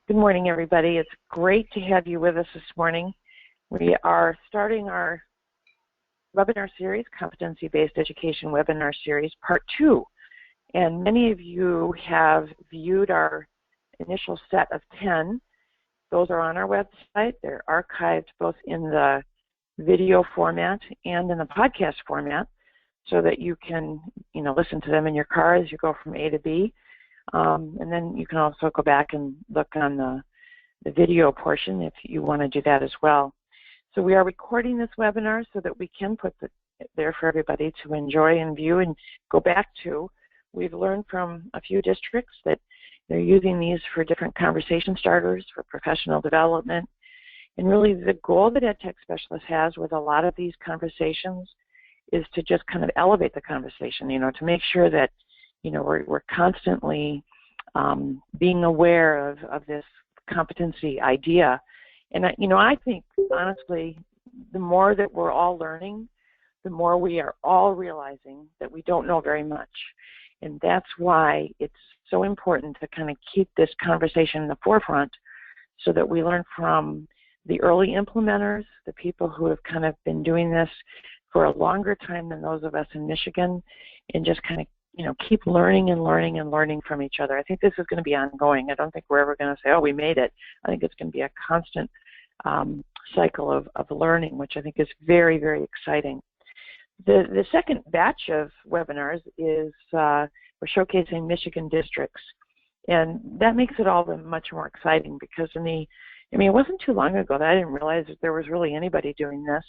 Good morning, everybody. It's great to have you with us this morning. We are starting our webinar series, Competency-Based Education Webinar Series, Part 2. And many of you have viewed our initial set of 10. Those are on our website. They're archived both in the video format and in the podcast format so that you can, listen to them in your car as you go from A to B. And then you can also go back and look on the video portion if you want to do that as well. So we are recording this webinar so that we can put it there for everybody to enjoy and view and go back to. We've learned from a few districts that they're using these for different conversation starters, for professional development. And really the goal that EdTech Specialist has with a lot of these conversations is to just kind of elevate the conversation, to make sure that we're constantly being aware of this competency idea. And, I think, honestly, the more that we're all learning, the more we are all realizing that we don't know very much. And that's why it's so important to kind of keep this conversation in the forefront so that we learn from the early implementers, the people who have kind of been doing this for a longer time than those of us in Michigan, and just kind of keep learning and learning and learning from each other. I think this is going to be ongoing. I don't think we're ever going to say, oh, we made it. I think it's going to be a constant cycle of learning, which I think is very, very exciting. The second batch of webinars is we're showcasing Michigan districts. And that makes it all much more exciting because it wasn't too long ago that I didn't realize that there was really anybody doing this.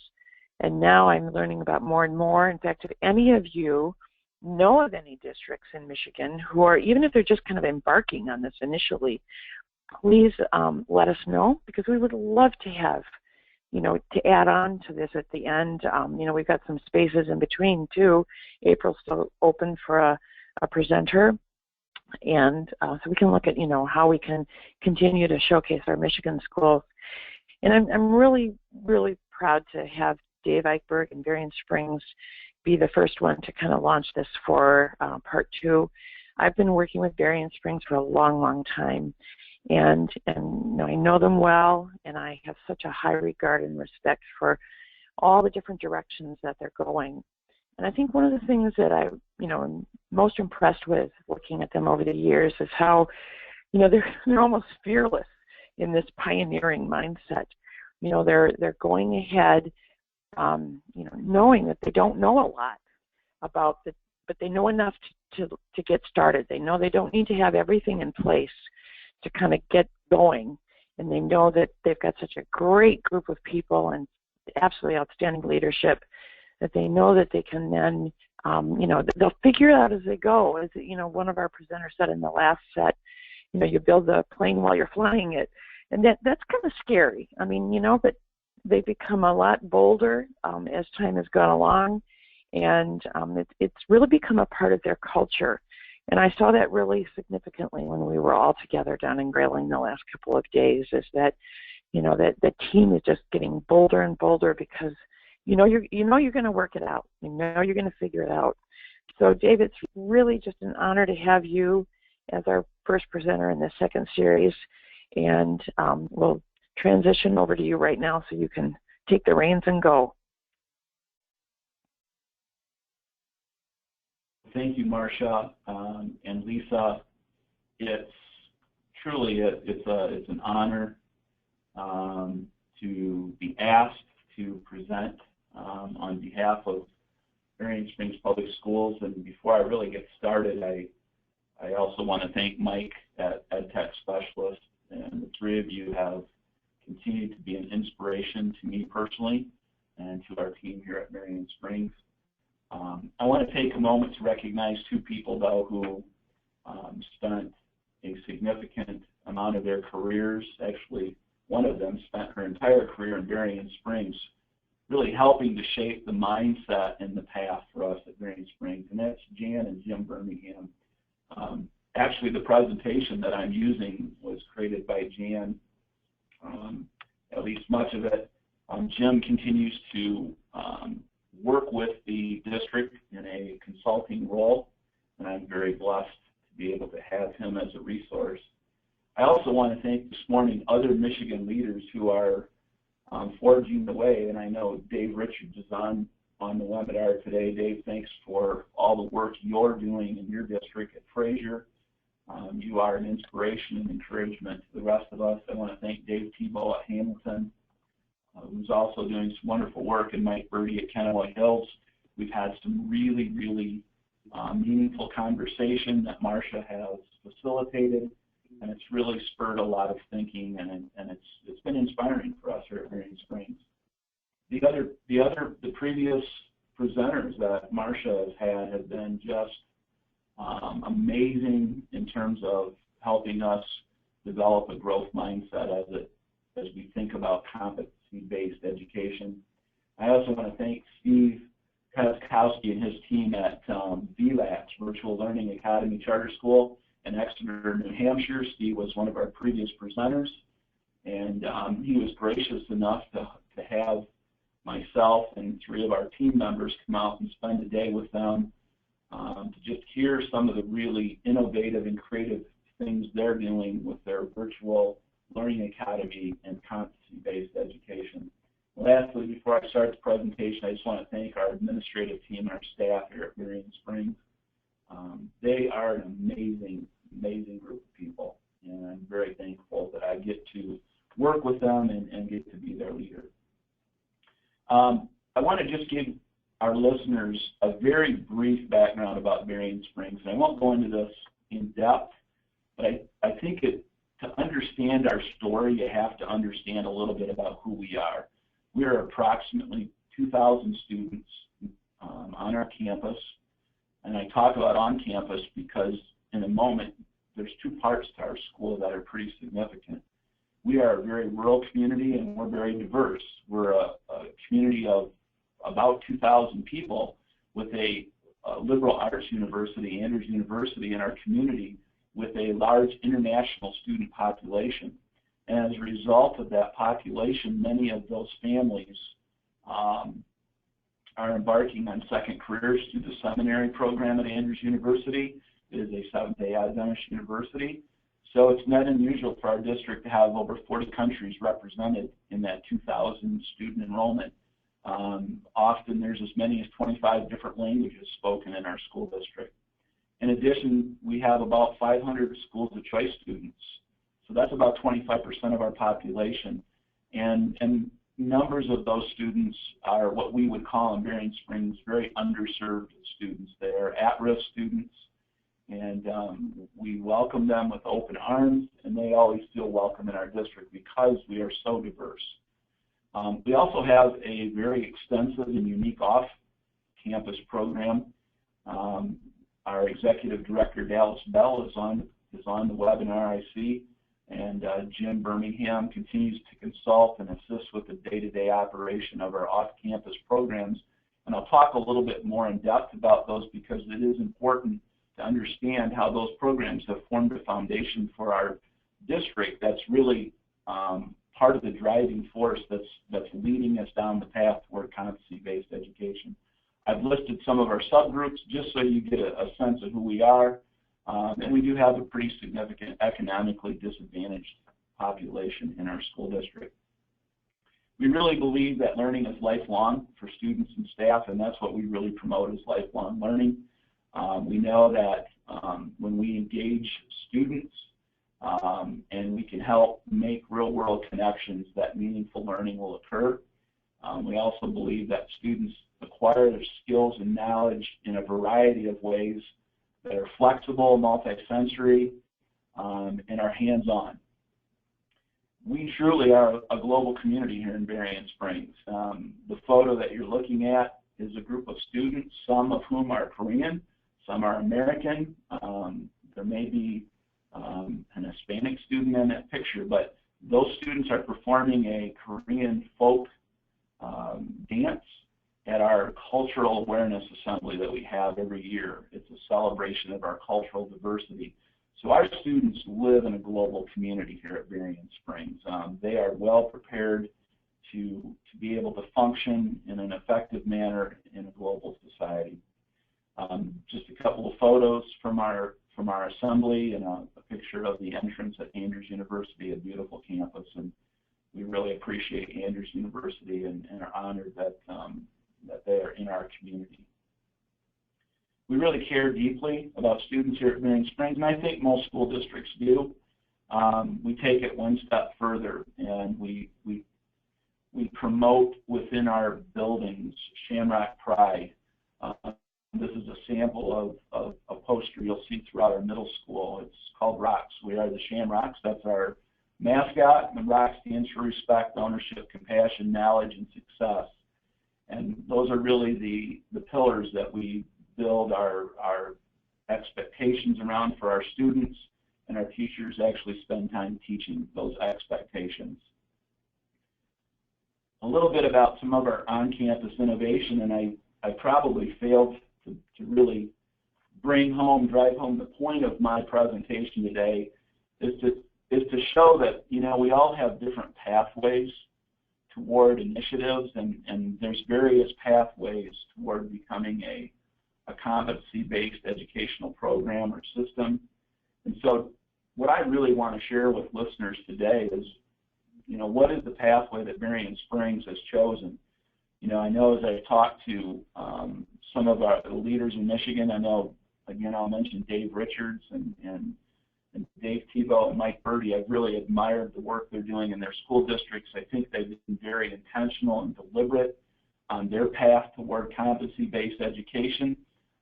And now I'm learning about more and more. In fact, if any of you know of any districts in Michigan who are, even if they're just kind of embarking on this initially, please let us know, because we would love to have, to add on to this at the end. We've got some spaces in between too. April's still open for a presenter. And so we can look at, how we can continue to showcase our Michigan schools. And I'm really, really proud to have Dave Eichberg and Berrien Springs be the first one to kind of launch this for Part 2. I've been working with Berrien Springs for a long, long time, and I know them well, and I have such a high regard and respect for all the different directions that they're going. And I think one of the things that I'm most impressed with looking at them over the years is how, they're almost fearless in this pioneering mindset. They're going ahead, knowing that they don't know a lot about it, but they know enough to get started. They know they don't need to have everything in place to kind of get going, and they know that they've got such a great group of people and absolutely outstanding leadership that they know that they can then, they'll figure it out as they go. As one of our presenters said in the last set, you build the plane while you're flying it, and that's kind of scary. But they've become a lot bolder as time has gone along, and it's really become a part of their culture. And I saw that really significantly when we were all together down in Grayling the last couple of days, is that, that the team is just getting bolder and bolder because, you're going to work it out. You're going to figure it out. So, Dave, it's really just an honor to have you as our first presenter in this second series, and we'll transition over to you right now so you can take the reins and go. Thank you, Marcia and Lisa. It's truly it's an honor to be asked to present on behalf of Berrien Springs Public Schools. And before I really get started, I also want to thank Mike at EdTech Specialist, and the three of you have continued to be an inspiration to me personally and to our team here at Berrien Springs. I want to take a moment to recognize two people, though, who spent a significant amount of their careers. Actually, one of them spent her entire career in Berrien Springs, really helping to shape the mindset and the path for us at Berrien Springs, and that's Jan and Jim Birmingham. Actually, the presentation that I'm using was created by Jan, at least much of it. Jim continues to work with the district in a consulting role, and I'm very blessed to be able to have him as a resource. I also want to thank this morning other Michigan leaders who are forging the way, and I know Dave Richards is on the webinar today. Dave, thanks for all the work you're doing in your district at Fraser. You are an inspiration and encouragement to the rest of us. I want to thank Dave Tebow at Hamilton, who's also doing some wonderful work, and Mike Berrien at Kennewood Hills. We've had some really, really meaningful conversation that Marcia has facilitated, and it's really spurred a lot of thinking, and it's been inspiring for us here at Berrien Springs. The previous presenters that Marcia has had have been just amazing in terms of helping us develop a growth mindset as we think about competency-based education. I also want to thank Steve Kaskowski and his team at VLAX, Virtual Learning Academy Charter School in Exeter, New Hampshire. Steve was one of our previous presenters, and he was gracious enough to have myself and 3 of our team members come out and spend a day with them to just hear some of the really innovative and creative things they're doing with their virtual learning academy and competency-based education. Lastly, before I start the presentation, I just want to thank our administrative team and our staff here at Berrien Springs. They are an amazing, amazing group of people, and I'm very thankful that I get to work with them and get to be their leader. I want to just give our listeners a very brief background about Berrien Springs, and I won't go into this in depth, but I think to understand our story, you have to understand a little bit about who we are. We are approximately 2,000 students on our campus, and I talk about on campus because in a moment there's 2 parts to our school that are pretty significant. We are a very rural community, and we're very diverse. We're a community of about 2,000 people with a liberal arts university, Andrews University, in our community with a large international student population. And as a result of that population, many of those families are embarking on second careers through the seminary program at Andrews University. It is a Seventh-day Adventist university. So it's not unusual for our district to have over 40 countries represented in that 2,000 student enrollment. Often there's as many as 25 different languages spoken in our school district. In addition, we have about 500 schools of choice students. So that's about 25% of our population. And numbers of those students are what we would call in Berrien Springs very underserved students. They are at-risk students, and we welcome them with open arms, and they always feel welcome in our district because we are so diverse. We also have a very extensive and unique off-campus program. Our executive director, Dallas Bell, is on the webinar, I see, and Jim Birmingham continues to consult and assist with the day-to-day operation of our off-campus programs. And I'll talk a little bit more in depth about those because it is important to understand how those programs have formed a foundation for our district that's really part of the driving force that's leading us down the path toward competency-based education. I've listed some of our subgroups just so you get a sense of who we are, and we do have a pretty significant economically disadvantaged population in our school district. We really believe that learning is lifelong for students and staff, and that's what we really promote is lifelong learning. We know that when we engage students and we can help make real-world connections, that meaningful learning will occur. We also believe that students acquire their skills and knowledge in a variety of ways that are flexible, multisensory, and are hands-on. We truly are a global community here in Berrien Springs. The photo that you're looking at is a group of students, some of whom are Korean, some are American. There may be an Hispanic student in that picture, but those students are performing a Korean folk dance at our Cultural Awareness Assembly that we have every year. It's a celebration of our cultural diversity. So our students live in a global community here at Berrien Springs. They are well prepared to be able to function in an effective manner in a global society. Just a couple of photos from our from our assembly and a picture of the entrance at Andrews University, a beautiful campus. And we really appreciate Andrews University and are honored that, that they are in our community. We really care deeply about students here at Berrien Springs, and I think most school districts do. We take it one step further, and we promote within our buildings Shamrock Pride. This is a sample of a poster you'll see throughout our middle school. It's called Rocks. We are the Shamrocks. That's our mascot, and ROCK stands for respect, ownership, compassion, knowledge, and success. And those are really the pillars that we build our expectations around for our students, and our teachers actually spend time teaching those expectations. A little bit about some of our on-campus innovation, and I probably failed to really drive home the point of my presentation today, is to show that, you know, we all have different pathways toward initiatives, and there's various pathways toward becoming a competency-based educational program or system. And so what I really want to share with listeners today is, you know, what is the pathway that Berrien Springs has chosen? You know, I know as I talk to some of our leaders in Michigan, I know, again, I'll mention Dave Richards and Dave Tebow and Mike Bertie. I've really admired the work they're doing in their school districts. I think they've been very intentional and deliberate on their path toward competency-based education.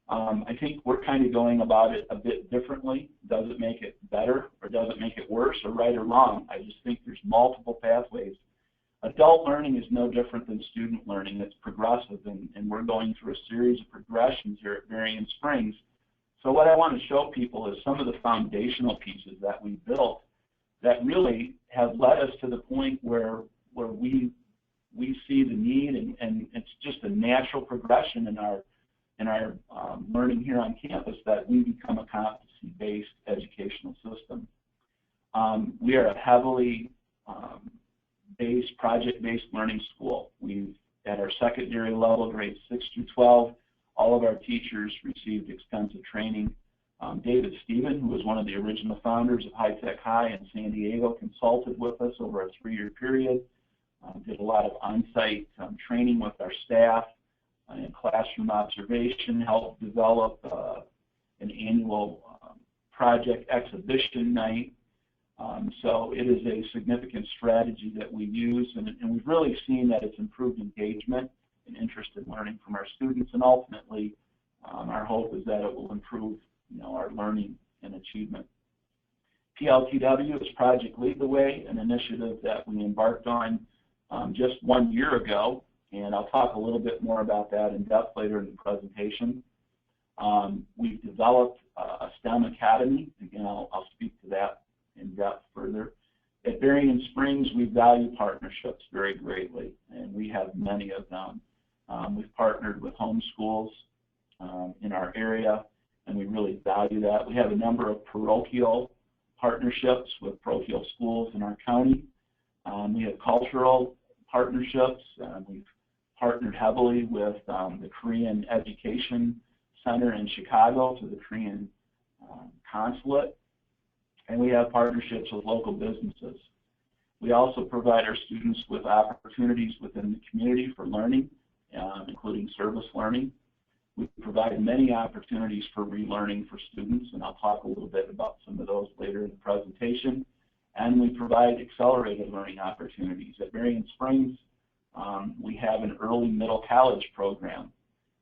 I think we're kind of going about it a bit differently. Does it make it better, or does it make it worse, or right or wrong? I just think there's multiple pathways. Adult learning is no different than student learning. It's progressive, and we're going through a series of progressions here at Berrien Springs. So what I want to show people is some of the foundational pieces that we built that really have led us to the point where we see the need, and it's just a natural progression in our learning here on campus that we become a competency-based educational system. We are a heavily project-based learning school. At our secondary level, grades 6 through 12, all of our teachers received extensive training. David Stephen, who was one of the original founders of High Tech High in San Diego, consulted with us over a 3-year period, did a lot of on-site training with our staff and classroom observation, helped develop an annual project exhibition night. So it is a significant strategy that we use, and we've really seen that it's improved engagement and interest in learning from our students, and ultimately our hope is that it will improve, you know, our learning and achievement. PLTW is Project Lead the Way, an initiative that we embarked on just 1 year ago, and I'll talk a little bit more about that in depth later in the presentation. We've developed a STEM Academy. Again, I'll speak to that in depth further. At Berrien Springs, we value partnerships very greatly, and we have many of them. We've partnered with homeschools in our area, and we really value that. We have a number of parochial partnerships with parochial schools in our county. We have cultural partnerships. We've partnered heavily with the Korean Education Center in Chicago, to the Korean consulate, and we have partnerships with local businesses. We also provide our students with opportunities within the community for learning, including service learning. We provide many opportunities for relearning for students, and I'll talk a little bit about some of those later in the presentation. And we provide accelerated learning opportunities. At Berrien Springs, we have an early middle college program,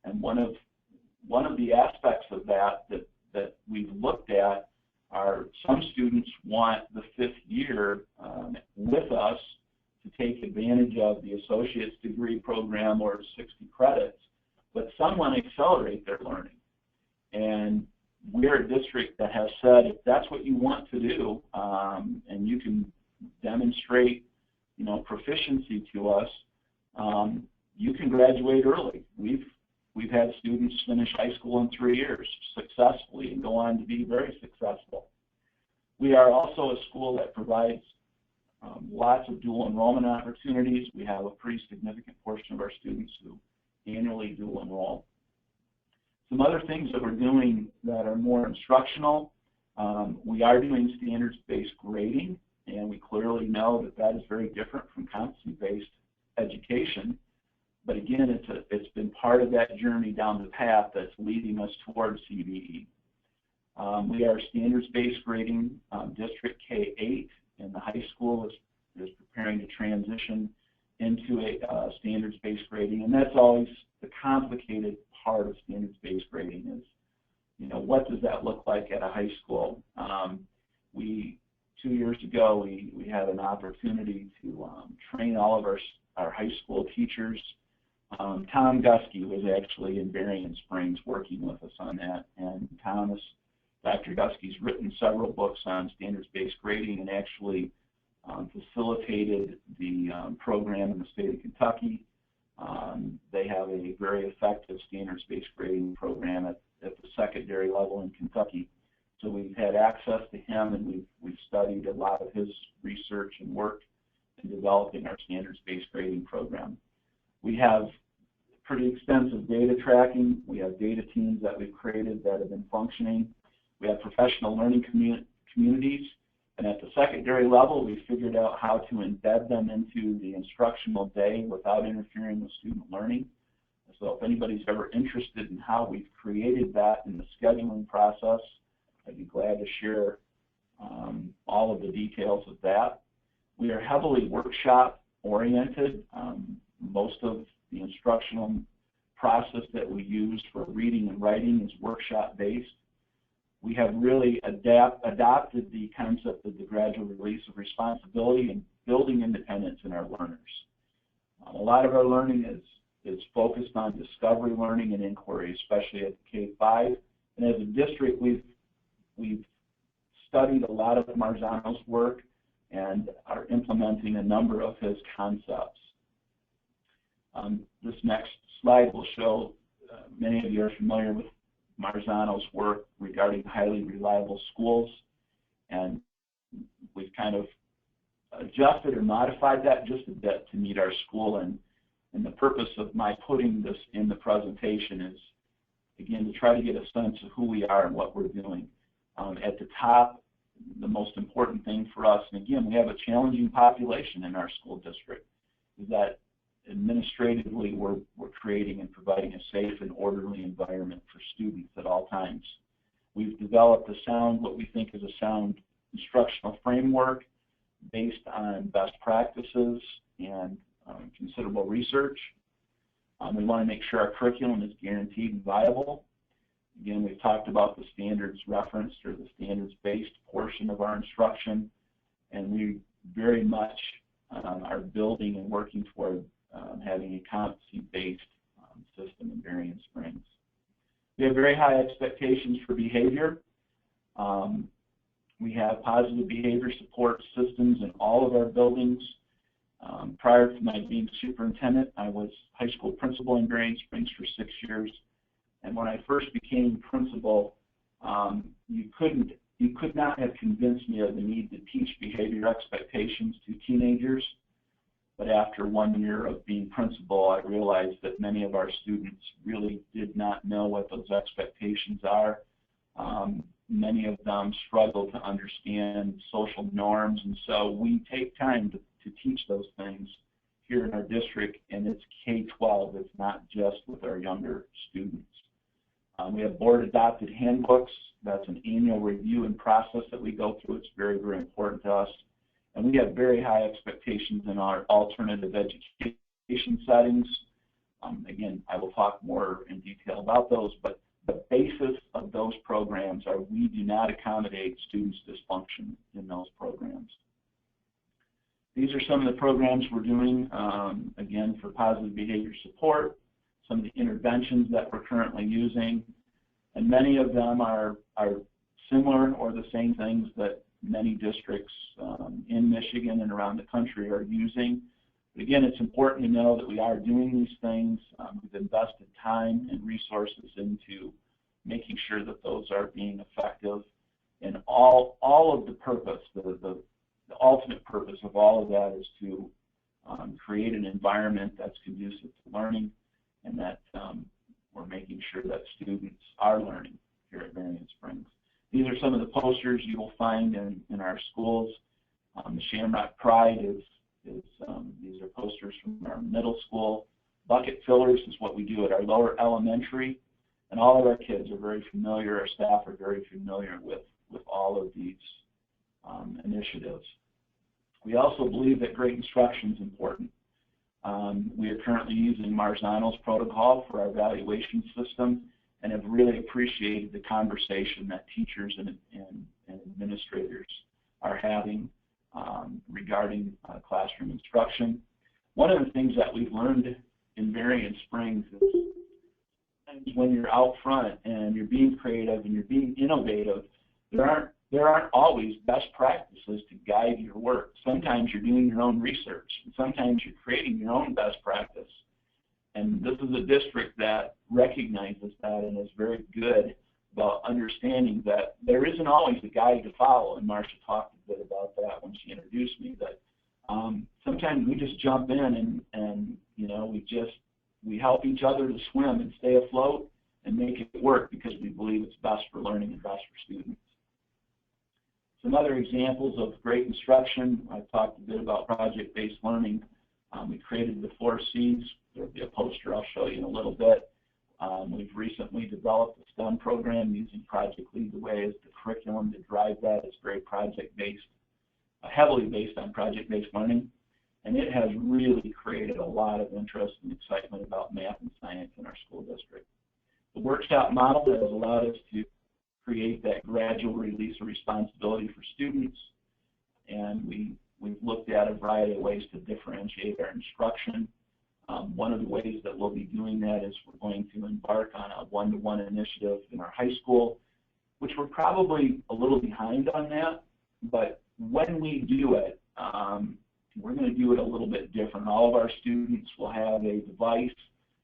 and one of the aspects of that we've looked at are some students want the 5th year with us to take advantage of the associate's degree program or 60 credits, but some want to accelerate their learning. And we're a district that has said, if that's what you want to do, and you can demonstrate, you know, proficiency to us, you can graduate early. We've had students finish high school in 3 years successfully and go on to be very successful. We are also a school that provides lots of dual enrollment opportunities. We have a pretty significant portion of our students who annually dual enroll. Some other things that we're doing that are more instructional, we are doing standards-based grading, and we clearly know that that is very different from competency-based education. But again, it's been part of that journey down the path that's leading us towards CBE. We are standards-based grading District K-8, and the high school is preparing to transition into a standards-based grading, and that's always the complicated part of standards-based grading is, you know, what does that look like at a high school? 2 years ago, we had an opportunity to train all of our high school teachers. Tom Gusky was actually in Berrien Springs working with us on that, and Dr. Gusky's written several books on standards-based grading and actually facilitated the program in the state of Kentucky. They have a very effective standards-based grading program at the secondary level in Kentucky. So we've had access to him, and we've studied a lot of his research and work in developing our standards-based grading program. We have pretty extensive data tracking. We have data teams that we've created that have been functioning. We have professional learning communities. And at the secondary level, we figured out how to embed them into the instructional day without interfering with student learning. So if anybody's ever interested in how we've created that in the scheduling process, I'd be glad to share all of the details of that. We are heavily workshop-oriented. Most of the instructional process that we use for reading and writing is workshop-based. We have really adopted the concept of the gradual release of responsibility and building independence in our learners. A lot of our learning is focused on discovery learning and inquiry, especially at the K-5. And as a district, we've studied a lot of MARZANO's work and are implementing a number of his concepts. This next slide will show, many of you are familiar with MARZANO's work regarding highly reliable schools, and we've kind of adjusted or modified that just a bit to meet our school, and the purpose of my putting this in the presentation is, again, to try to get a sense of who we are and what we're doing. At the top, the most important thing for us, and again, we have a challenging population in our school district, is that administratively we're creating and providing a safe and orderly environment for students at all times. We've developed what we think is a sound instructional framework based on best practices and considerable research. We want to make sure our curriculum is guaranteed and viable. Again, we've talked about the standards referenced or the standards-based portion of our instruction, and we very much are building and working toward having a competency-based system in Berrien Springs. We have very high expectations for behavior. We have positive behavior support systems in all of our buildings. Prior to my being superintendent, I was high school principal in Berrien Springs for 6 years. And when I first became principal, you could not have convinced me of the need to teach behavior expectations to teenagers. But after 1 year of being principal, I realized that many of our students really did not know what those expectations are. Many of them struggle to understand social norms, and so we take time to teach those things here in our district, and it's K-12. It's not just with our younger students. We have board-adopted handbooks. That's an annual review and process that we go through. It's very, very important to us. And we have very high expectations in our alternative education settings. Again, I will talk more in detail about those, but the basis of those programs are we do not accommodate students' dysfunction in those programs. These are some of the programs we're doing, again, for positive behavior support, some of the interventions that we're currently using, and many of them are similar or the same things that many districts in Michigan and around the country are using. But again, it's important to know that we are doing these things. We've invested time and resources into making sure that those are being effective. And all of the purpose, the ultimate purpose of all of that is to create an environment that's conducive to learning and that we're making sure that students are learning here at Berrien Springs. These are some of the posters you will find in our schools. The Shamrock Pride these are posters from our middle school. Bucket fillers is what we do at our lower elementary, and all of our kids are very familiar, our staff are very familiar with all of these initiatives. We also believe that great instruction is important. We are currently using MARZANO's protocol for our evaluation system and have really appreciated the conversation that teachers and administrators are having regarding classroom instruction. One of the things that we've learned in Berrien Springs is when you're out front and you're being creative and you're being innovative, there aren't always best practices to guide your work. Sometimes you're doing your own research, and sometimes you're creating your own best practice. And this is a district that recognizes that and is very good about understanding that there isn't always a guide to follow. And Marcia talked a bit about that when she introduced me, that sometimes we just jump in and you know, we help each other to swim and stay afloat and make it work because we believe it's best for learning and best for students. Some other examples of great instruction, I talked a bit about project-based learning. We created the 4 C's. There'll be a poster I'll show you in a little bit. We've recently developed a STEM program using Project Lead the Way as the curriculum to drive that. It's very project-based, heavily based on project-based learning, and it has really created a lot of interest and excitement about math and science in our school district. The workshop model has allowed us to create that gradual release of responsibility for students, and we've looked at a variety of ways to differentiate our instruction. One of the ways that we'll be doing that is we're going to embark on a one-to-one initiative in our high school, which we're probably a little behind on that, but when we do it, we're going to do it a little bit different. All of our students will have a device.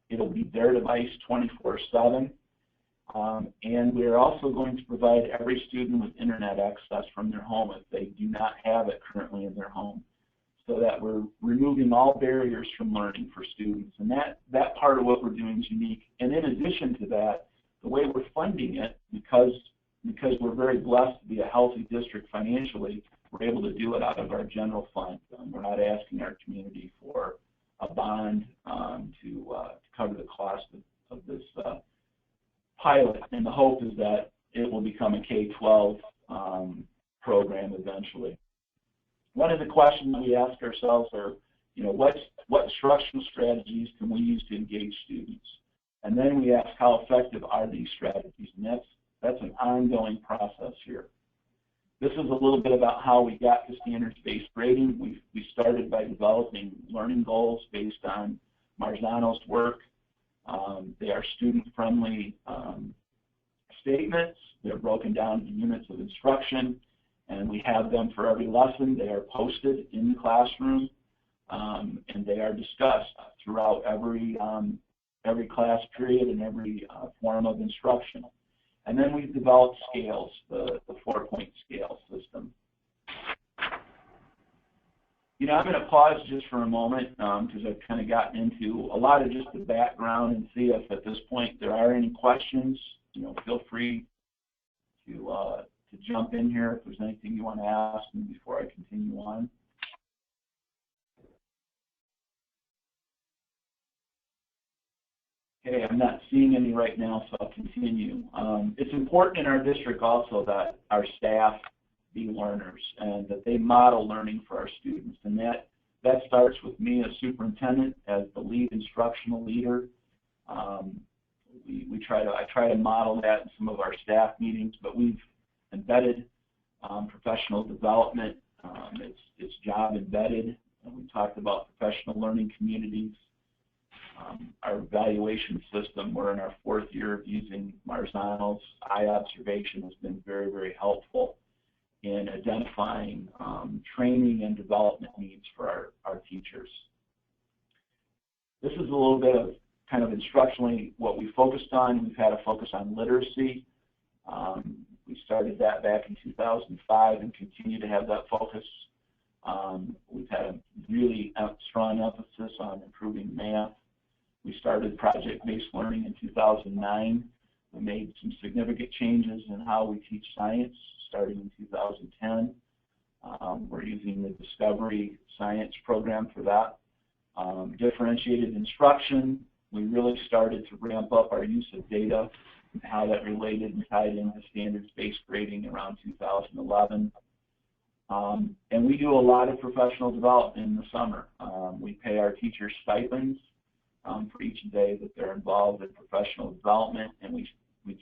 It'll be their device 24/7. And we're also going to provide every student with internet access from their home if they do not have it currently in their home, so that we're removing all barriers from learning for students. And that part of what we're doing is unique. And in addition to that, the way we're funding it, because we're very blessed to be a healthy district financially, we're able to do it out of our general fund. We're not asking our community for a bond to cover the cost of this pilot, and the hope is that it will become a K-12 program eventually. One of the questions we ask ourselves are, you know, what instructional strategies can we use to engage students? And then we ask, how effective are these strategies? And that's an ongoing process here. This is a little bit about how we got to standards-based grading. We started by developing learning goals based on MARZANO's work. They are student-friendly statements. They're broken down into units of instruction, and we have them for every lesson. They are posted in the classroom, and they are discussed throughout every class period and every form of instruction. And then we've developed scales, the 4-point scale system. You know, I'm going to pause just for a moment because I've kind of gotten into a lot of just the background and see if at this point there are any questions. You know, feel free to jump in here if there's anything you want to ask me before I continue on. Okay, I'm not seeing any right now, so I'll continue. It's important in our district also that our staff be learners and that they model learning for our students, and that starts with me as superintendent, as the lead instructional leader. I try to model that in some of our staff meetings, but we've embedded professional development. It's job embedded, and we talked about professional learning communities. Our evaluation system, we're in our 4th year of using MARZANO's eye observation, has been very, very helpful in identifying training and development needs for our teachers. This is a little bit of kind of instructionally what we focused on. We've had a focus on literacy. We started that back in 2005 and continue to have that focus. We've had a really strong emphasis on improving math, We started project-based learning in 2009. We made some significant changes in how we teach science starting in 2010. We're using the Discovery Science program for that. Differentiated instruction, we really started to ramp up our use of data and how that related and tied into standards-based grading around 2011. And we do a lot of professional development in the summer. We pay our teachers stipends for each day that they're involved in professional development, and we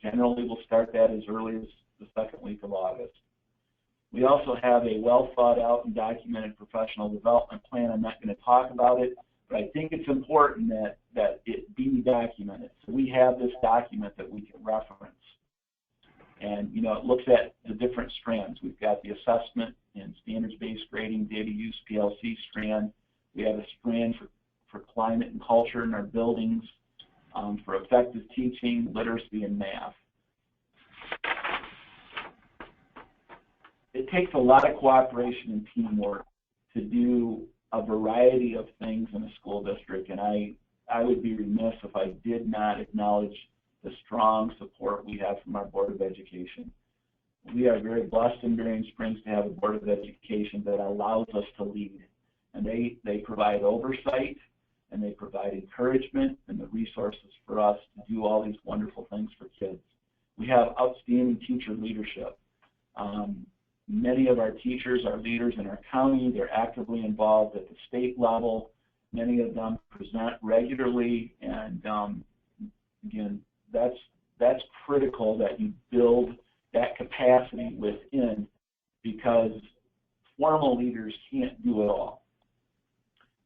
generally will start that as early as the second week of August. We also have a well thought out and documented professional development plan. I'm not going to talk about it, but I think it's important that it be documented. So we have this document that we can reference. And, you know, it looks at the different strands. We've got the assessment and standards-based grading, data use, PLC strand. We have a strand for climate and culture in our buildings, for effective teaching, literacy, and math. It takes a lot of cooperation and teamwork to do a variety of things in a school district, and I would be remiss if I did not acknowledge the strong support we have from our Board of Education. We are very blessed in Berrien Springs to have a Board of Education that allows us to lead, and they provide oversight, and they provide encouragement and the resources for us to do all these wonderful things for kids. We have outstanding teacher leadership. Many of our teachers are leaders in our county. They're actively involved at the state level. Many of them present regularly, and again, that's critical that you build that capacity within, because formal leaders can't do it all.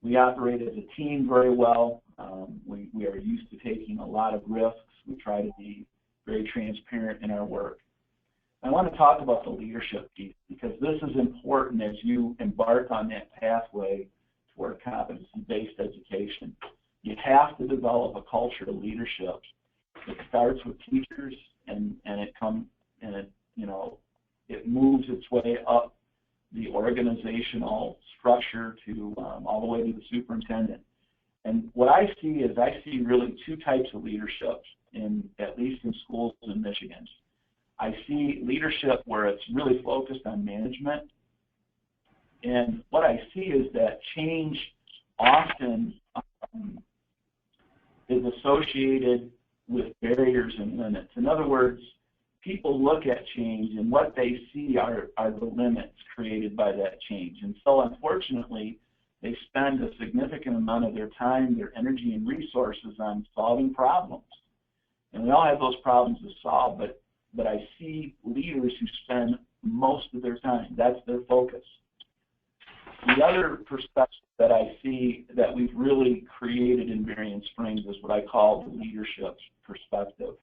We operate as a team very well. We are used to taking a lot of risks. We try to be very transparent in our work. I want to talk about the leadership piece, because this is important as you embark on that pathway toward competency-based education. You have to develop a culture of leadership. It starts with teachers, and it moves its way up the organizational structure to all the way to the superintendent. And what I see really two types of leadership, at least in schools in Michigan. I see leadership where it's really focused on management, and what I see is that change often is associated with barriers and limits. In other words, people look at change, and what they see are the limits created by that change. And so, unfortunately, they spend a significant amount of their time, their energy, and resources on solving problems. And we all have those problems to solve, but I see leaders who spend most of their time, that's their focus. The other perspective that I see that we've really created in Berrien Springs is what I call the leadership perspective,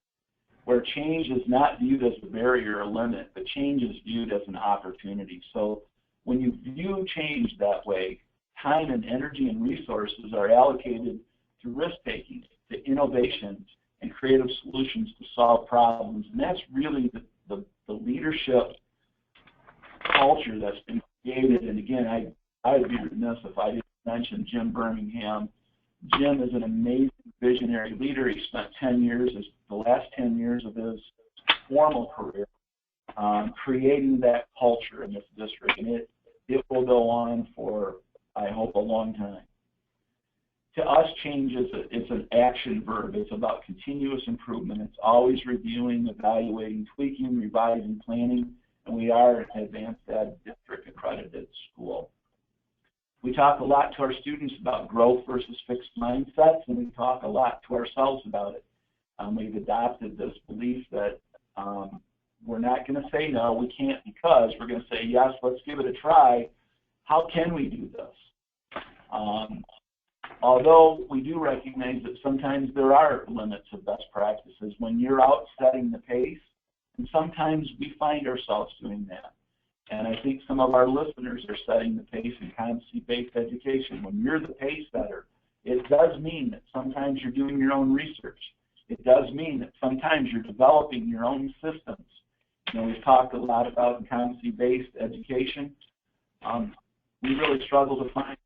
where change is not viewed as a barrier or limit, but change is viewed as an opportunity. So when you view change that way, time and energy and resources are allocated to risk-taking, to innovation, and creative solutions to solve problems. And that's really the leadership culture that's been created. And again, I would be remiss if I didn't mention Jim Birmingham. Jim is an amazing visionary leader. He spent the last 10 years of his formal career creating that culture in this district. And it will go on for, I hope, a long time. To us, change is an action verb. It's about continuous improvement. It's always reviewing, evaluating, tweaking, revising, planning, and we are an advanced ed district accredited school. We talk a lot to our students about growth versus fixed mindsets, and we talk a lot to ourselves about it. We've adopted this belief that we're not going to say no, we can't because. We're going to say yes, let's give it a try. How can we do this? Although we do recognize that sometimes there are limits of best practices when you're out setting the pace, and sometimes we find ourselves doing that. And I think some of our listeners are setting the pace in competency-based education. When you're the pace setter, it does mean that sometimes you're doing your own research. It does mean that sometimes you're developing your own systems. You know, we've talked a lot about competency-based education. We really struggle to find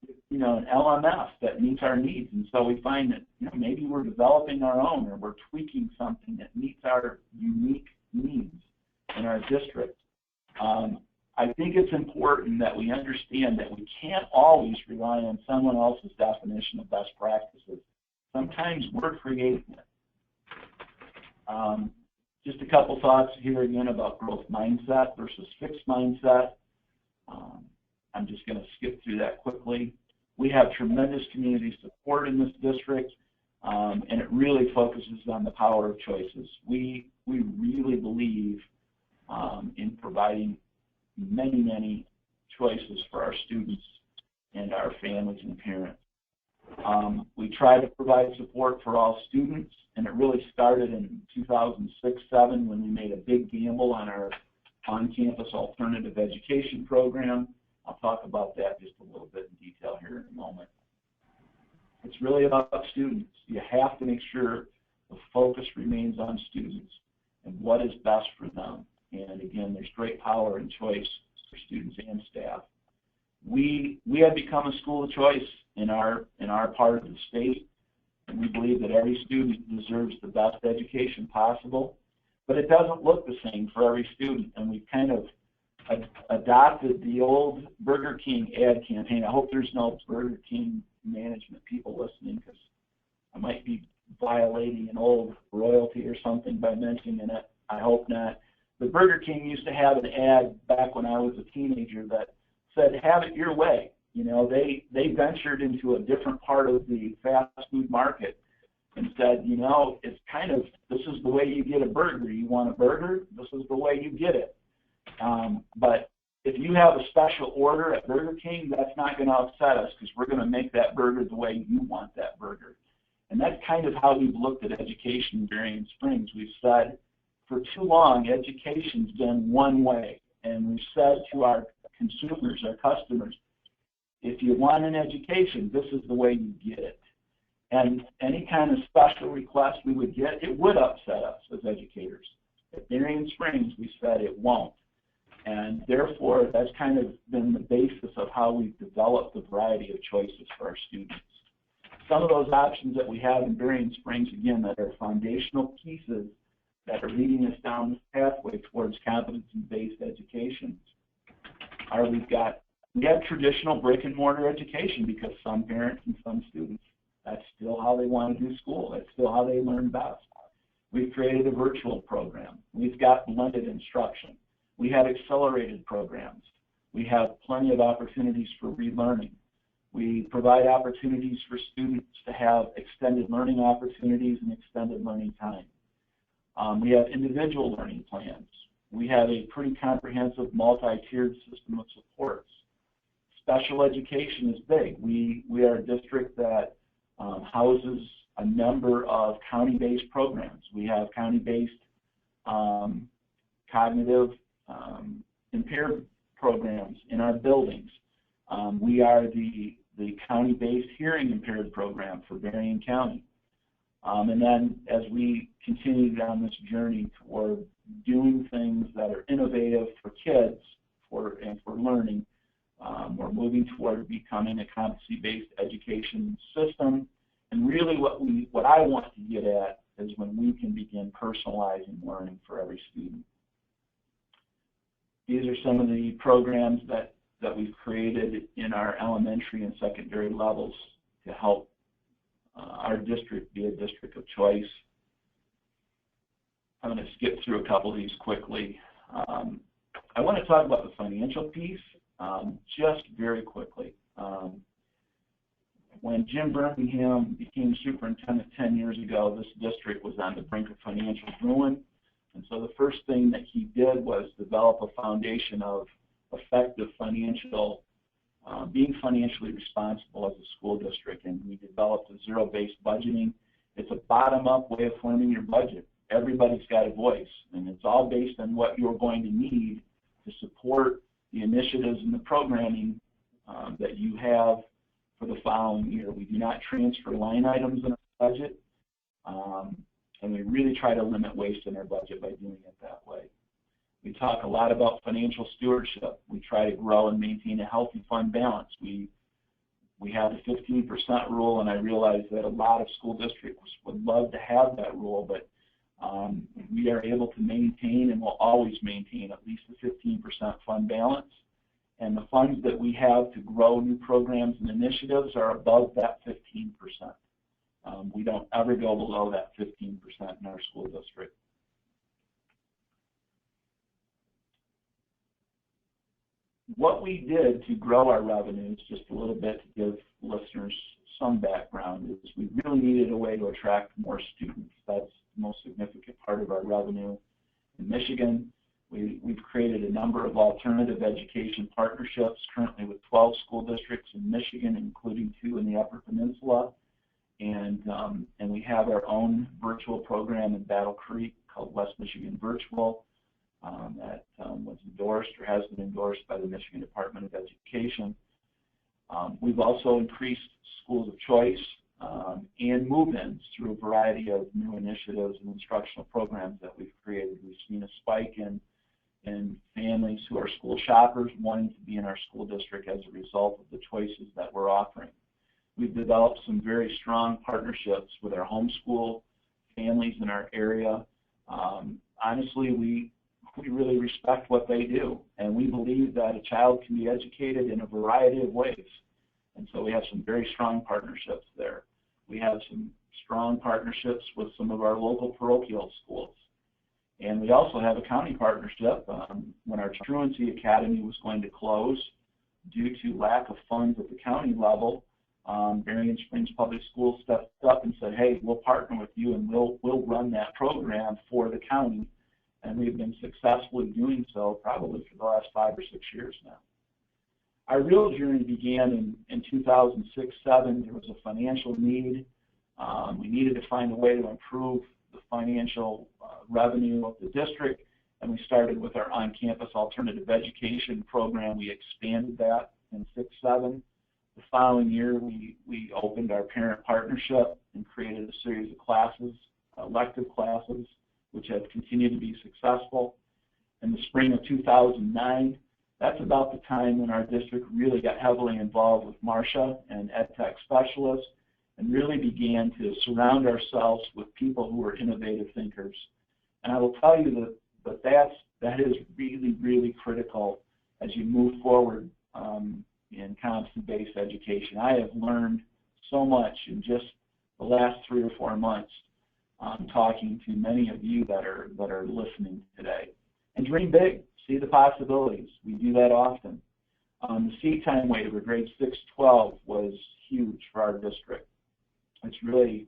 an LMS that meets our needs. And so we find that maybe we're developing our own, or we're tweaking something that meets our unique needs in our district. I think it's important that we understand that we can't always rely on someone else's definition of best practices. Sometimes we're creating it. Just a couple thoughts here again about growth mindset versus fixed mindset. I'm just going to skip through that quickly. We have tremendous community support in this district, and it really focuses on the power of choices. We really believe in providing many choices for our students and our families and parents. We try to provide support for all students, and it really started in 2006-07 when we made a big gamble on our on-campus alternative education program. I'll talk about that just a little bit in detail here in a moment. It's really about students. You have to make sure the focus remains on students and what is best for them. And again, there's great power and choice for students and staff. We have become a school of choice in our part of the state, and we believe that every student deserves the best education possible, but it doesn't look the same for every student, and we've kind of adopted the old Burger King ad campaign. I hope there's no Burger King management people listening, because I might be violating an old royalty or something by mentioning it. I hope not. But Burger King used to have an ad back when I was a teenager that said, "Have it your way." They ventured into a different part of the fast food market and said, it's kind of, this is the way you get a burger. You want a burger? This is the way you get it. But if you have a special order at Burger King, that's not going to upset us, because we're going to make that burger the way you want that burger. And that's kind of how we've looked at education in Berrien Springs. We've said for too long, education's been one way. And we've said to our consumers, our customers, if you want an education, this is the way you get it. And any kind of special request we would get, it would upset us as educators. At Berrien Springs, we said it won't. And therefore, that's kind of been the basis of how we've developed a variety of choices for our students. Some of those options that we have in Berrien Springs, again, that are foundational pieces that are leading us down this pathway towards competency-based education, are we have traditional brick-and-mortar education, because some parents and some students, that's still how they want to do school. That's still how they learn best. We've created a virtual program. We've got blended instruction. We have accelerated programs. We have plenty of opportunities for relearning. We provide opportunities for students to have extended learning opportunities and extended learning time. We have individual learning plans. We have a pretty comprehensive multi-tiered system of supports. Special education is big. We are a district that houses a number of county-based programs. We have county-based cognitive impaired programs in our buildings. We are the county-based hearing impaired program for Berrien County. And then as we continue down this journey toward doing things that are innovative for kids and for learning, we're moving toward becoming a competency-based education system. And really what I want to get at is when we can begin personalizing learning for every student. These are some of the programs that we've created in our elementary and secondary levels to help our district be a district of choice. I'm going to skip through a couple of these quickly. I want to talk about the financial piece just very quickly. When Jim Berrien became superintendent 10 years ago, this district was on the brink of financial ruin. And so the first thing that he did was develop a foundation of effective being financially responsible as a school district. And we developed a zero-based budgeting. It's a bottom-up way of forming your budget. Everybody's got a voice, and it's all based on what you're going to need to support the initiatives and the programming that you have for the following year. We do not transfer line items in our budget, and we really try to limit waste in our budget by doing it that way. We talk a lot about financial stewardship. We try to grow and maintain a healthy fund balance. We We have the 15% rule, and I realize that a lot of school districts would love to have that rule, but we are able to maintain and will always maintain at least a 15% fund balance. And the funds that we have to grow new programs and initiatives are above that 15%. We don't ever go below that 15% in our school district. What we did to grow our revenues, just a little bit to give listeners some background, is we really needed a way to attract more students. That's the most significant part of our revenue. In Michigan, we've created a number of alternative education partnerships, currently with 12 school districts in Michigan, including 2 in the Upper Peninsula. And we have our own virtual program in Battle Creek called West Michigan Virtual that was endorsed or has been endorsed by the Michigan Department of Education. We've also increased schools of choice and move-ins through a variety of new initiatives and instructional programs that we've created. We've seen a spike in families who are school shoppers wanting to be in our school district as a result of the choices that we're offering. We've developed some very strong partnerships with our homeschool families in our area. Honestly, we really respect what they do, and we believe that a child can be educated in a variety of ways. And so we have some very strong partnerships there. We have some strong partnerships with some of our local parochial schools. And we also have a county partnership. When our Truancy Academy was going to close due to lack of funds at the county level, Berrien Springs Public Schools stepped up and said, hey, we'll partner with you and we'll run that program for the county. And we've been successfully doing so probably for the last 5 or 6 years now. Our real journey began in 2006-07. There was a financial need. We needed to find a way to improve the financial revenue of the district, and we started with our on-campus alternative education program. We expanded that in 06-07. The following year, we opened our parent partnership and created a series of classes, elective classes, which have continued to be successful. In the spring of 2009, that's about the time when our district really got heavily involved with MARZANO and EdTech specialists and really began to surround ourselves with people who are innovative thinkers. And I will tell you that is really, really critical as you move forward in competency-based education. I have learned so much in just the last 3 or 4 months talking to many of you that are listening today. And dream big, see the possibilities. We do that often. The seat time waiver, grades 6-12, was huge for our district. It's really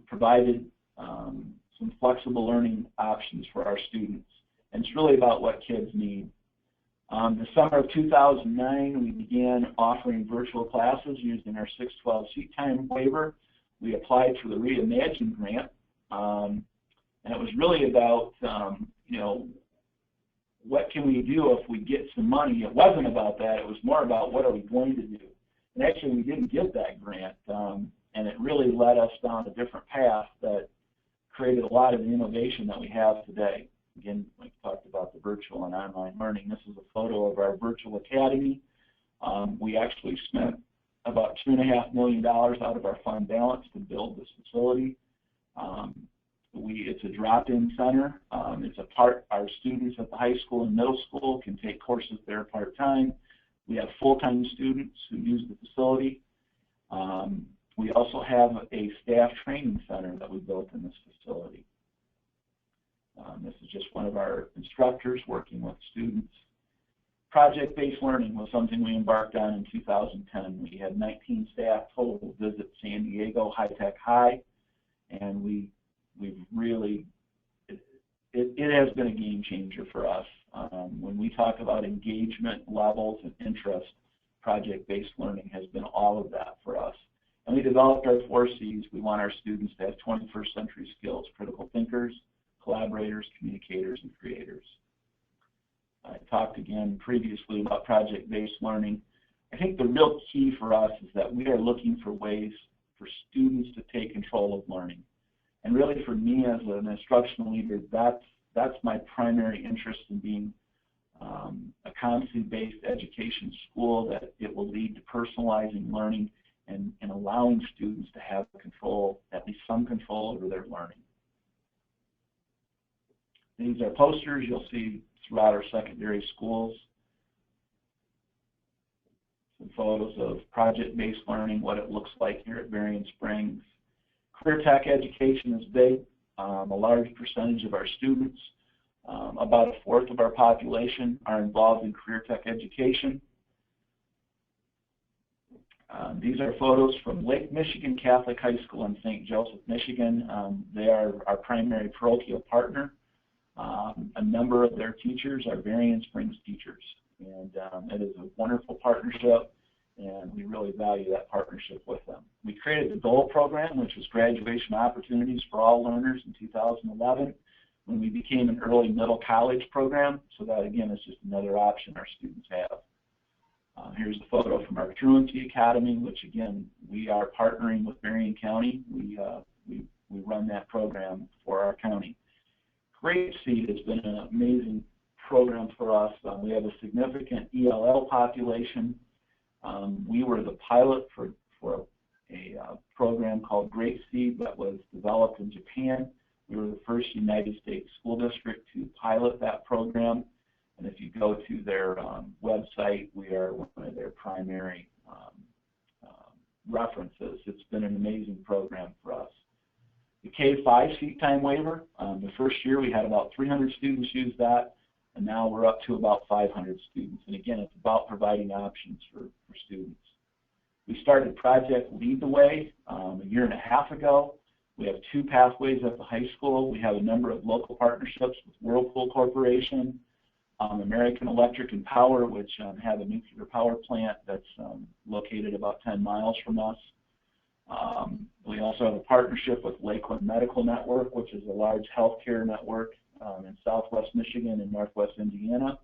provided some flexible learning options for our students. And it's really about what kids need. The summer of 2009, we began offering virtual classes using our 6-12 seat time waiver. We applied for the Reimagine grant, and it was really about, what can we do if we get some money? It wasn't about that. It was more about what are we going to do. And actually, we didn't get that grant, and it really led us down a different path that created a lot of the innovation that we have today. Again, we talked about the virtual and online learning. This is a photo of our virtual academy. We actually spent about $2.5 million out of our fund balance to build this facility. It's a drop-in center. Our students at the high school and middle school can take courses there part-time. We have full-time students who use the facility. We also have a staff training center that we built in this facility. This is just one of our instructors working with students. Project-based learning was something we embarked on in 2010. We had 19 staff total visit San Diego High-Tech High, and we've really, it has been a game changer for us. When we talk about engagement levels and interest, project-based learning has been all of that for us. And we developed our 4 C's. We want our students to have 21st century skills: critical thinkers, collaborators, communicators, and creators. I talked again previously about project-based learning. I think the real key for us is that we are looking for ways for students to take control of learning. And really for me as an instructional leader, that's my primary interest in being a competency-based education school, that it will lead to personalizing learning and allowing students to have control, at least some control over their learning. These are posters you'll see throughout our secondary schools. Some photos of project-based learning, what it looks like here at Berrien Springs. Career tech education is big. A large percentage of our students, about a fourth of our population, are involved in career tech education. These are photos from Lake Michigan Catholic High School in St. Joseph, Michigan. They are our primary parochial partner. A number of their teachers are Berrien Springs teachers, and it is a wonderful partnership, and we really value that partnership with them. We created the GOAL program, which was graduation opportunities for all learners, in 2011, when we became an early middle college program, so that again is just another option our students have. Here's a photo from our Truancy Academy, which again, we are partnering with Berrien County. We run that program for our county. Great Seed has been an amazing program for us. We have a significant ELL population. We were the pilot for a program called Great Seed that was developed in Japan. We were the first United States school district to pilot that program. And if you go to their website, we are one of their primary references. It's been an amazing program for us. The K-5 seat time waiver, the first year we had about 300 students use that, and now we're up to about 500 students. And again, it's about providing options for students. We started Project Lead the Way a year and a half ago. We have 2 pathways at the high school. We have a number of local partnerships with Whirlpool Corporation, American Electric and Power, which have a nuclear power plant that's located about 10 miles from us. We also have a partnership with Lakeland Medical Network, which is a large healthcare network in southwest Michigan and northwest Indiana.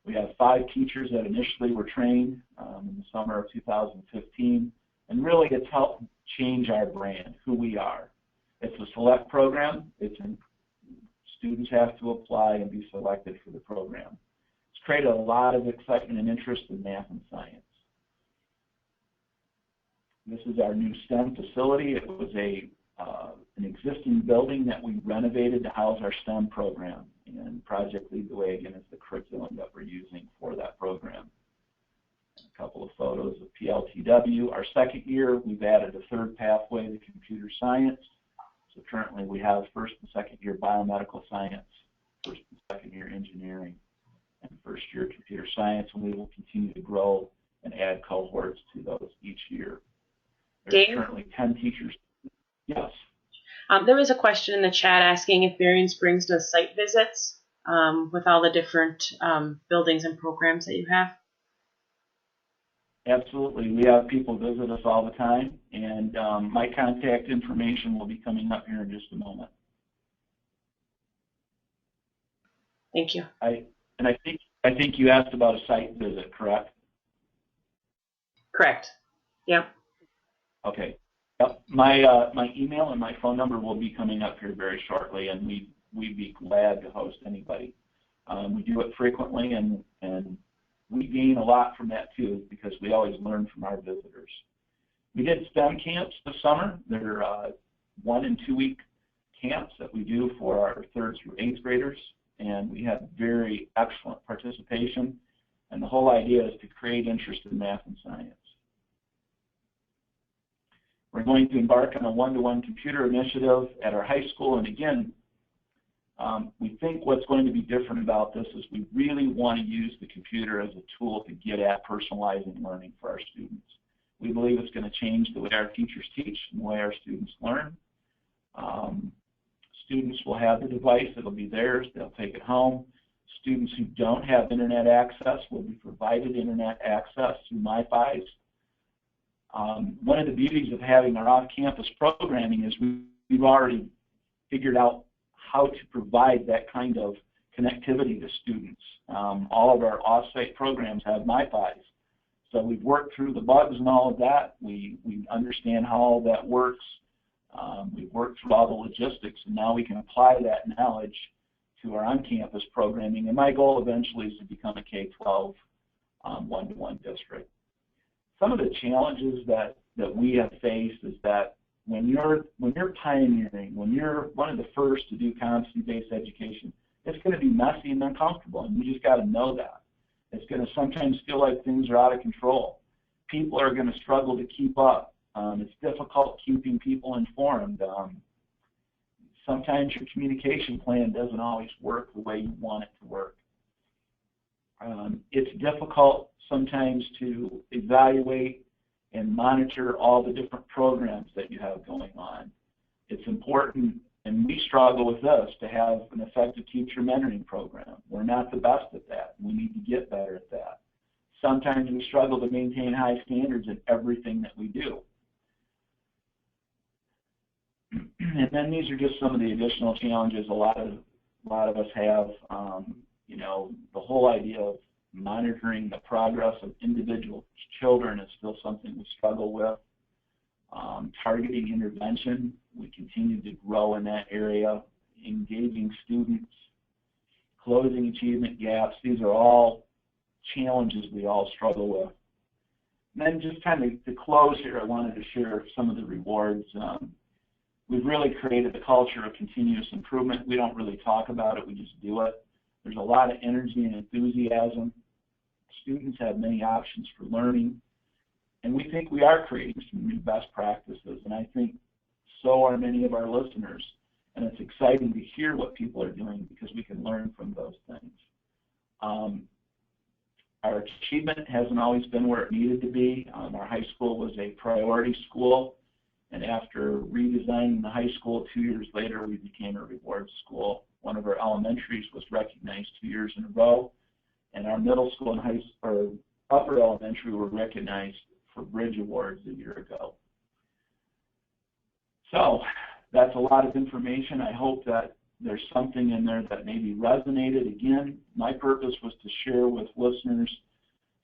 We have 5 teachers that initially were trained in the summer of 2015, and really it's helped change our brand, who we are. It's a select program. Students have to apply and be selected for the program. It's created a lot of excitement and interest in math and science. This is our new STEM facility. It was an existing building that we renovated to house our STEM program, and Project Lead the Way, again, is the curriculum that we're using for that program. A couple of photos of PLTW. Our second year, we've added a 3rd pathway to computer science. So currently we have 1st and 2nd year biomedical science, 1st and 2nd year engineering, and 1st year computer science, and we will continue to grow and add cohorts to those each year. There's currently 10 teachers. Yes. There was a question in the chat asking if Berrien Springs does site visits with all the different buildings and programs that you have. Absolutely. We have people visit us all the time, and my contact information will be coming up here in just a moment. Thank you. I think you asked about a site visit, correct? Correct. Yep. Okay. Yep. My email and my phone number will be coming up here very shortly, and we'd be glad to host anybody. We do it frequently, and we gain a lot from that too, because we always learn from our visitors. We did STEM camps this summer. They're 1- and 2-week camps that we do for our 3rd through 8th graders, and we had very excellent participation. And the whole idea is to create interest in math and science. We're going to embark on a 1-to-1 computer initiative at our high school, and again, we think what's going to be different about this is we really want to use the computer as a tool to get at personalizing learning for our students. We believe it's going to change the way our teachers teach and the way our students learn. Students will have the device. It'll be theirs. They'll take it home. Students who don't have internet access will be provided internet access through MiFis. One of the beauties of having our off-campus programming is we've already figured out how to provide that kind of connectivity to students. All of our off-site programs have MiFis. So we've worked through the bugs and all of that. We understand how all that works. We've worked through all the logistics, and now we can apply that knowledge to our on-campus programming, and my goal eventually is to become a K-12 one-to-one district. Some of the challenges that we have faced is that when you're pioneering, when you're one of the first to do competency-based education, it's going to be messy and uncomfortable, and you just got to know that. It's going to sometimes feel like things are out of control. People are going to struggle to keep up. It's difficult keeping people informed. Sometimes your communication plan doesn't always work the way you want it to work. It's difficult sometimes to evaluate and monitor all the different programs that you have going on. It's important, and we struggle with this, to have an effective teacher mentoring program. We're not the best at that. We need to get better at that. Sometimes we struggle to maintain high standards in everything that we do. And then these are just some of the additional challenges a lot of us have. You know, the whole idea of monitoring the progress of individual children is still something we struggle with. Targeting intervention, we continue to grow in that area. Engaging students, closing achievement gaps, these are all challenges we all struggle with. And then just kind of to close here, I wanted to share some of the rewards. We've really created a culture of continuous improvement. We don't really talk about it, we just do it. There's a lot of energy and enthusiasm. Students have many options for learning. And we think we are creating some new best practices, and I think so are many of our listeners. And it's exciting to hear what people are doing because we can learn from those things. Our achievement hasn't always been where it needed to be. Our high school was a priority school, and after redesigning the high school 2 years later, we became a rewards school. One of our elementaries was recognized 2 years in a row, and our middle school and upper elementary were recognized for Bridge Awards a year ago. So that's a lot of information. I hope that there's something in there that maybe resonated. Again, my purpose was to share with listeners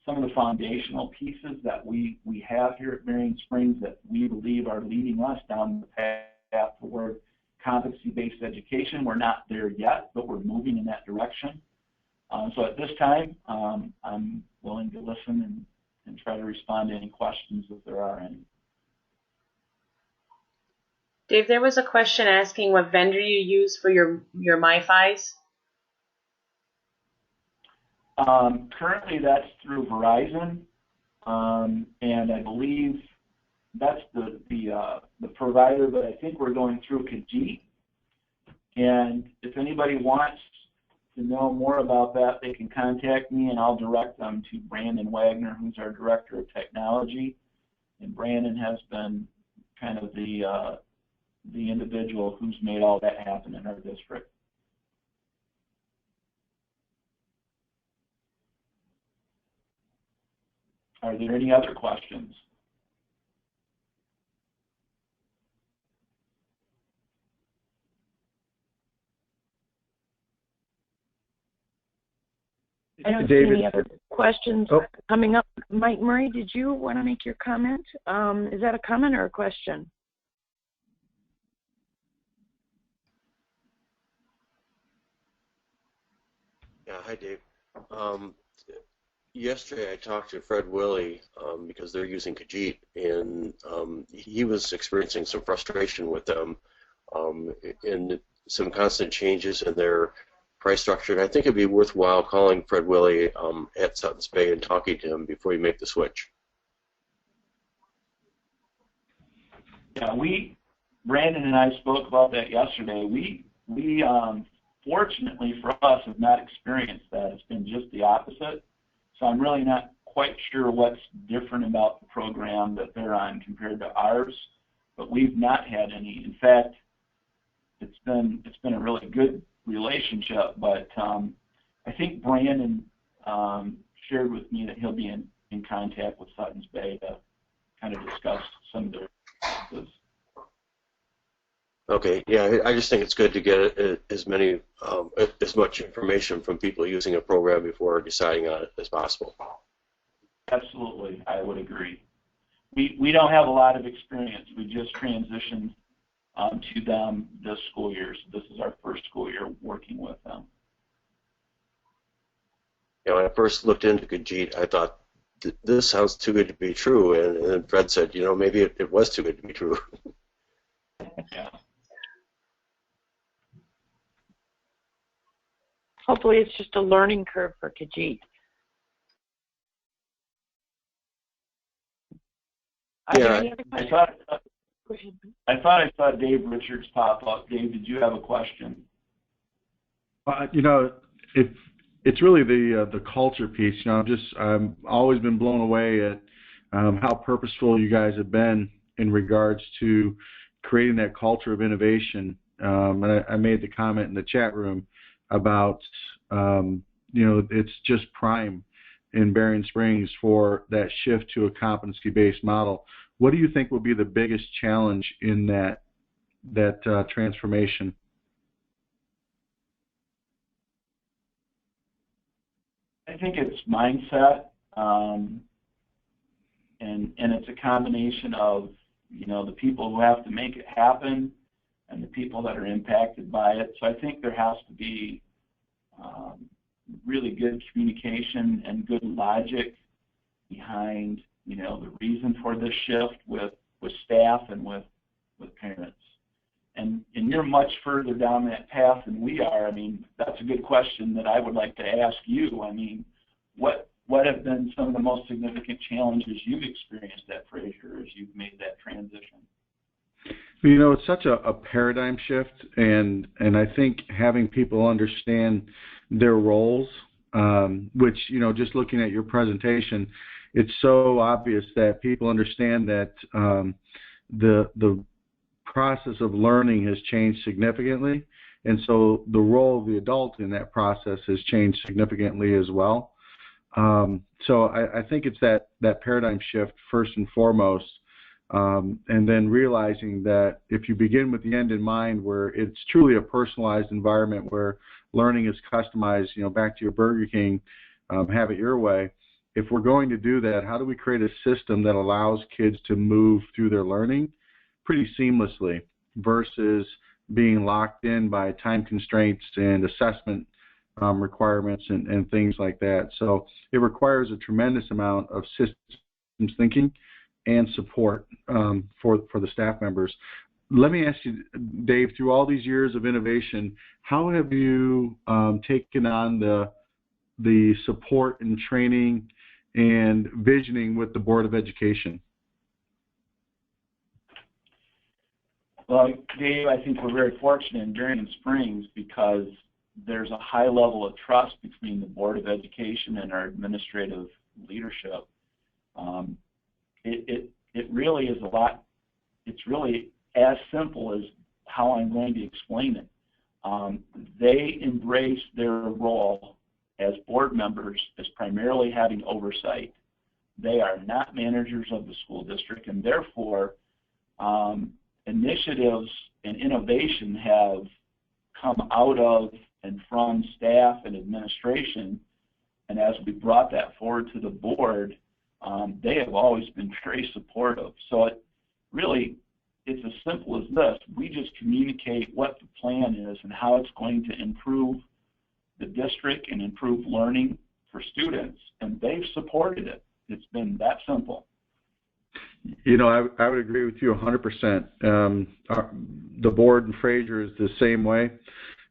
some of the foundational pieces that we have here at Berrien Springs that we believe are leading us down the path toward competency-based education. We're not there yet, but we're moving in that direction. So at this time, I'm willing to listen and try to respond to any questions if there are any. Dave, there was a question asking what vendor you use for your MiFis. Currently, that's through Verizon, and I believe that's the provider, but I think we're going through Kajit. And if anybody wants to know more about that, they can contact me, and I'll direct them to Brandon Wagner, who's our Director of Technology. And Brandon has been kind of the individual who's made all that happen in our district. Are there any other questions? I don't see any other questions coming up. Mike Murray, did you want to make your comment? Is that a comment or a question? Yeah, hi, Dave. Yesterday I talked to Fred Willie because they're using Kajit, and he was experiencing some frustration with them and some constant changes in their price structure. And I think it'd be worthwhile calling Fred Willie at Sutton's Bay and talking to him before you make the switch. Yeah, Brandon and I spoke about that yesterday. We fortunately for us have not experienced that. It's been just the opposite. So I'm really not quite sure what's different about the program that they're on compared to ours, but we've not had any. In fact, it's been a really good relationship, but I think Brandon shared with me that he'll be in contact with Sutton's Bay to kind of discuss some of their practices. Okay, yeah, I just think it's good to get as much information from people using a program before deciding on it as possible. Absolutely, I would agree. We don't have a lot of experience. We just transitioned to them this school year. So this is our first school year working with them. You know, when I first looked into Khajiit, I thought, this sounds too good to be true, and then Fred said, you know, maybe it was too good to be true. Yeah. Hopefully it's just a learning curve for Khajiit. Yeah, I thought I saw Dave Richards pop up. Dave, did you have a question? You know, it's really the culture piece. You know, I've always been blown away at how purposeful you guys have been in regards to creating that culture of innovation. And I made the comment in the chat room about you know, it's just prime in Berrien Springs for that shift to a competency-based model. What do you think will be the biggest challenge in that transformation? I think it's mindset, and it's a combination of, you know, the people who have to make it happen and the people that are impacted by it. So I think there has to be really good communication and good logic behind, you know, the reason for this shift with staff and with parents. And you're much further down that path than we are. I mean, that's a good question that I would like to ask you. I mean, what have been some of the most significant challenges you've experienced at Fraser as you've made that transition? You know, it's such a paradigm shift, and I think having people understand their roles, which, you know, just looking at your presentation, it's so obvious that people understand that the process of learning has changed significantly, and so the role of the adult in that process has changed significantly as well. So I think it's that paradigm shift first and foremost, and then realizing that if you begin with the end in mind, where it's truly a personalized environment where learning is customized, you know, back to your Burger King, have it your way. If we're going to do that, how do we create a system that allows kids to move through their learning pretty seamlessly versus being locked in by time constraints and assessment requirements and things like that? So it requires a tremendous amount of systems thinking and support for the staff members. Let me ask you, Dave, through all these years of innovation, how have you taken on the support and training and visioning with the Board of Education? Well, Dave, I think we're very fortunate in Berrien Springs because there's a high level of trust between the Board of Education and our administrative leadership. It really is a lot. It's really as simple as how I'm going to explain it. They embrace their role as board members as primarily having oversight. They are not managers of the school district, and therefore initiatives and innovation have come out of and from staff and administration, and as we brought that forward to the board, they have always been very supportive. So it's as simple as this. We just communicate what the plan is and how it's going to improve the district and improve learning for students, and they've supported it. It's been that simple. You know, I would agree with you 100%. The board and Fraser is the same way.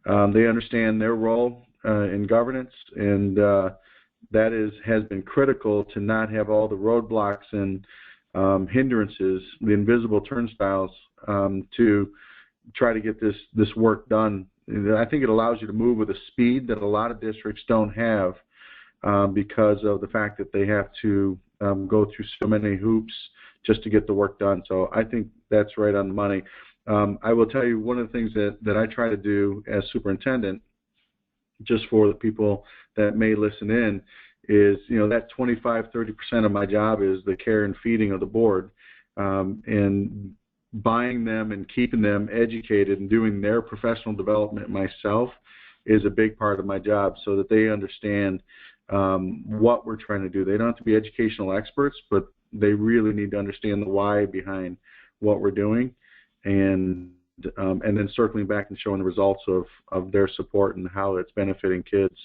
They understand their role in governance, and that has been critical to not have all the roadblocks and hindrances, the invisible turnstiles, to try to get this work done. And I think it allows you to move with a speed that a lot of districts don't have because of the fact that they have to go through so many hoops just to get the work done. So I think that's right on the money. I will tell you one of the things that I try to do as superintendent, just for the people that may listen in, is, you know, that 25-30% of my job is the care and feeding of the board, and buying them and keeping them educated and doing their professional development myself is a big part of my job, so that they understand what we're trying to do. They don't have to be educational experts, but they really need to understand the why behind what we're doing. And and then circling back and showing the results of their support and how it's benefiting kids.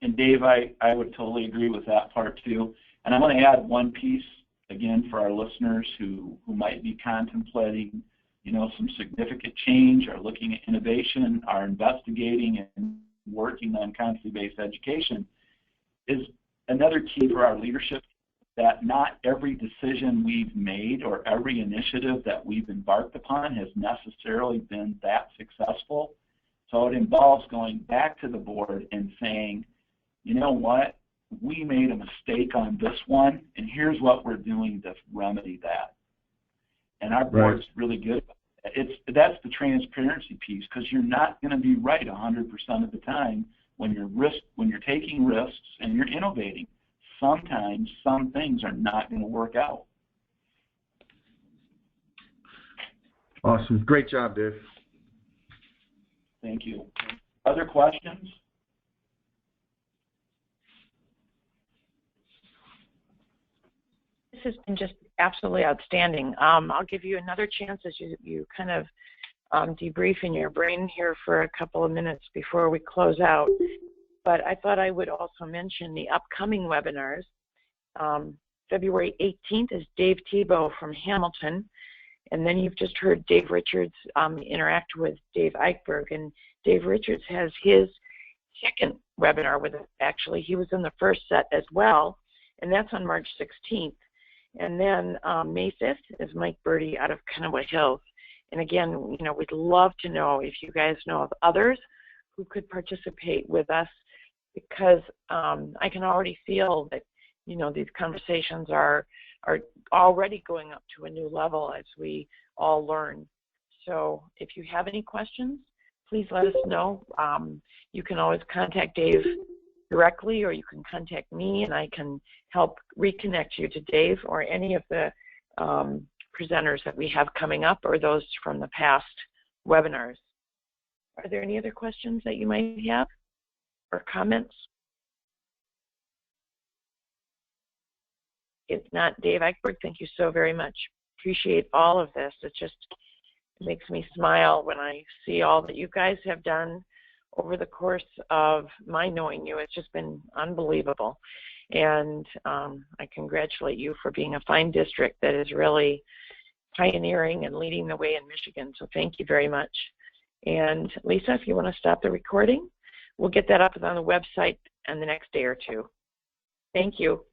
And Dave, I would totally agree with that part too. And I want to add one piece again for our listeners who might be contemplating, some significant change, are looking at innovation, are investigating and working on competency-based education, is another key for our leadership, that not every decision we've made or every initiative that we've embarked upon has necessarily been that successful. So it involves going back to the board and saying, you know what, we made a mistake on this one, and here's what we're doing to remedy that. And our board's really good. That's the transparency piece, because you're not going to be right 100% of the time when you're taking risks and you're innovating. Sometimes some things are not going to work out. Awesome. Great job, Dave. Thank you. Other questions? This has been just absolutely outstanding. I'll give you another chance as you kind of debrief in your brain here for a couple of minutes before we close out. But I thought I would also mention the upcoming webinars. February 18th is Dave Tebow from Hamilton. And then you've just heard Dave Richards interact with Dave Eichberg. And Dave Richards has his second webinar with us. Actually, he was in the first set as well. And that's on March 16th. And then May 5th is Mike Birdie out of Kennewood Hills. And again, we'd love to know if you guys know of others who could participate with us, because I can already feel that, these conversations are already going up to a new level as we all learn. So if you have any questions, please let us know. You can always contact Dave directly, or you can contact me and I can help reconnect you to Dave or any of the presenters that we have coming up, or those from the past webinars. Are there any other questions that you might have or comments? If not, Dave Eichberg, thank you so very much. Appreciate all of this. It just makes me smile when I see all that you guys have done over the course of my knowing you. It's just been unbelievable. And I congratulate you for being a fine district that is really pioneering and leading the way in Michigan. So thank you very much. And Lisa, if you want to stop the recording, we'll get that up on the website in the next day or two. Thank you.